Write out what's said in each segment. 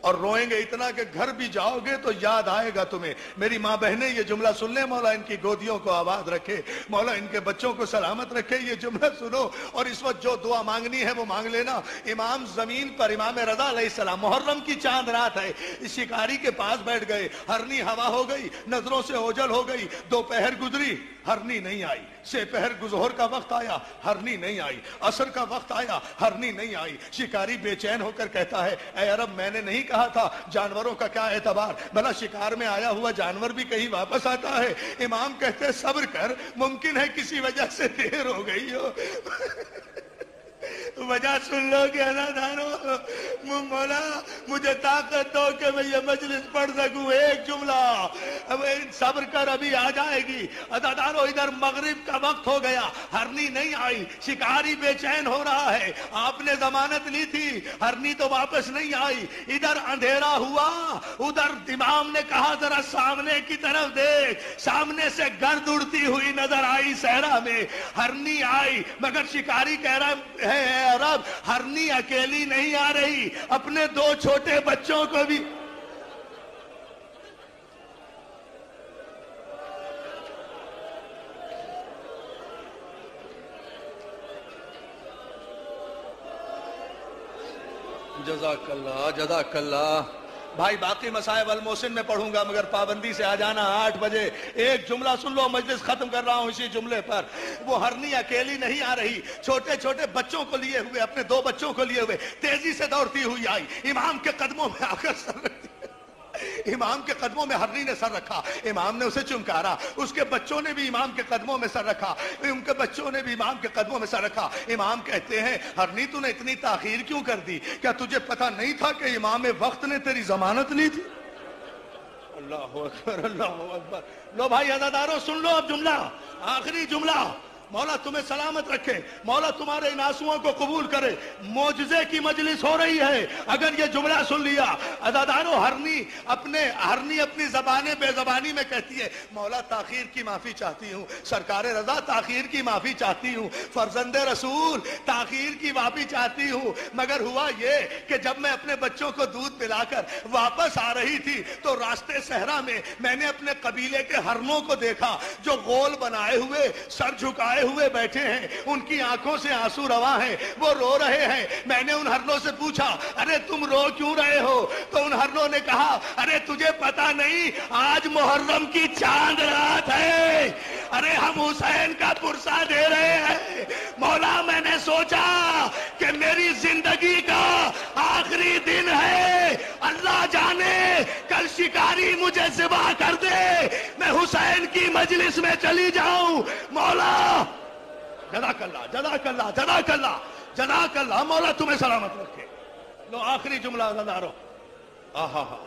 اور روئیں گے اتنا کہ گھر بھی جاؤ گے تو یاد آئے گا تمہیں. میری ماں بہنیں یہ جملہ سن لیں, مولا ان کی گودیوں کو آباد رکھے, مولا ان کے بچوں کو سلامت رکھے. یہ جملہ سنو اور اس وقت جو دعا مانگنی ہے وہ مانگ لینا. امام زمین پر, امام رضا علیہ السلام, محرم کی چاند رات ہے, شکاری کے پاس بیٹھ گئے. ہرنی ہوا ہو گئی, نظروں سے اوجھل ہو گئی. دوپہر گزری, ہرنی نہیں آئی. سے پہر ظہر کا وقت آیا, ہرنی نہیں آئی. عصر کا وقت آیا, ہرنی نہیں آئی. شکاری بے چین ہو کر کہتا ہے, اے عرب میں نے نہیں کہا تھا جانوروں کا کیا اعتبار, بھلا شکار میں آیا ہوا جانور بھی کہیں واپس آتا ہے. امام کہتے ہیں صبر کر, ممکن ہے کسی وجہ سے دیر ہو گئی ہو. وجہ سن لو کہ ادادارو, مولا مجھے طاقت دو کہ میں یہ مجلس پڑھ سکوں. ایک جملہ, اب صبر کر ابھی آ جائے گی. ادادارو ادھر مغرب کا وقت ہو گیا, ہرنی نہیں آئی. شکاری بے چین ہو رہا ہے, آپ نے ضمانت لی تھی, ہرنی تو واپس نہیں آئی. ادھر اندھیرا ہوا, ادھر امام نے کہا ذرا سامنے کی طرف دیکھ. سامنے سے گرد اڑتی ہوئی نظر آئی صحرا میں, ہرنی آئی. مگر شکاری کہہ رہا ہے اے عرب, ہرنی اکیلی نہیں آ رہی, اپنے 2 چھوٹے بچوں کو بھی. جزاک اللہ, جزاک اللہ. بھائی باقی مصائب المحسن میں پڑھوں گا, مگر پابندی سے آ جانا 8 بجے. ایک جملہ سن لو, مجلس ختم کر رہا ہوں اسی جملے پر. وہ ہرنی اکیلی نہیں آ رہی, چھوٹے چھوٹے بچوں کو لیے ہوئے, اپنے 2 بچوں کو لیے ہوئے تیزی سے دوڑتی ہوئی آئی. امام کے قدموں میں آ کر سر رکھتی. امام کے قدموں میں ہرنی نے سر رکھا, امام نے اسے چمکارا. اس کے بچوں نے بھی امام کے قدموں میں سر رکھا, ان کے بچوں نے بھی امام کے قدموں میں سر رکھا. امام کہتے ہیں ہرنی تو نے اتنی تاخیر کیوں کر دی, کیا تجھے پتہ نہیں تھا کہ امام وقت نے تیری ضمانت لی تھی؟ اللہ اکبر, اللہ اکبر. لو بھائی عزادارو سن لو اب جملہ, آخری جملہ. مولا تمہیں سلامت رکھے, مولا تمہارے ان آنسوؤں کو قبول کرے. معجزے کی مجلس ہو رہی ہے اگر یہ جملہ سن لیا. عزادارو ہرنی اپنی زبان بے زبانی میں کہتی ہے, مولا تاخیر کی معافی چاہتی ہوں, سرکار رضا تاخیر کی معافی چاہتی ہوں, فرزند رسول تاخیر کی معافی چاہتی ہوں. مگر ہوا یہ کہ جب میں اپنے بچوں کو دودھ پلا کر واپس آ رہی تھی تو راستے صحرا میں نے اپنے قبیلے کے ہرنوں کو دیکھا جو غول بنائے ہوئے, سر جھکائے ہوئے بیٹھے ہیں, ان کی آنکھوں سے آنسو رواں ہیں, وہ رو رہے ہیں. میں نے ان ہرنوں سے پوچھا, ارے تم رو کیوں رہے ہو؟ تو ان ہرنوں نے کہا, ارے تجھے پتا نہیں آج محرم کی چاند رات ہے, ارے ہم حسین کا پرسہ دے رہے ہیں. مولا میں نے سوچا کہ میری زندگی کا آخری دن ہے, اللہ جانے کل شکاری مجھے ذبح کر دے, میں حسین کی مجلس میں چلی جاؤں. مولا جزاک اللہ, جزاک اللہ, جزاک اللہ, جزاک اللہ, مولا تمہیں سلامت رکھے. لو آخری جملہ عزادارو. آہا ہا,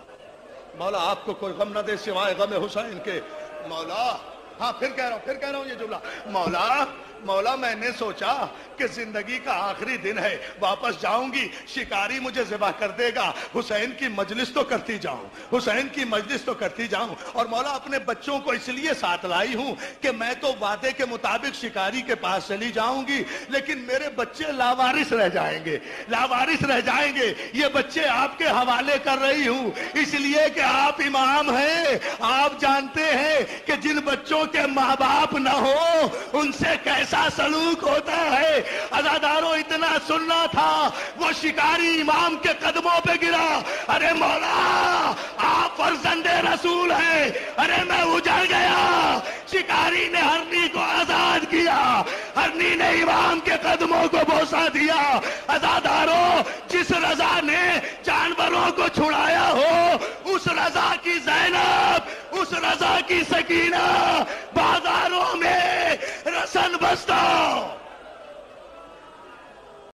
مولا آپ کو کوئی غم نہ دے سوائے غم حسین کے. مولا, ہاں پھر کہہ رہا ہوں یہ جملہ. مولا میں نے سوچا کہ زندگی کا آخری دن ہے, واپس جاؤں گی, شکاری مجھے ذبح کر دے گا, حسین کی مجلس تو کرتی جاؤں, حسین کی مجلس تو کرتی جاؤں. اور مولا اپنے بچوں کو اس لیے ساتھ لائی ہوں کہ میں تو وعدے کے مطابق شکاری کے پاس چلی جاؤں گی, لیکن میرے بچے لاوارث رہ جائیں گے, لاوارث رہ جائیں گے. یہ بچے آپ کے حوالے کر رہی ہوں اس لیے کہ آپ امام ہیں, آپ جانتے ہیں کہ جن بچوں کے ماں باپ نہ ہو ان سے کیسا سلوک ہوتا ہے. عزادارو اتنا سننا تھا, وہ شکاری امام کے قدموں پہ گرا. ارے مولا آپ فرزند رسول ہیں, ارے میں اجڑ گیا. شکاری نے ہرنی کو آزاد کیا, ہرنی نے امام کے قدموں کو بوسہ دیا. عزادارو جس رضا نے جانوروں کو چھڑایا ہو اس رضا کی زینب, اس رضا کی سکینہ بازاروں میں رسن بستہ.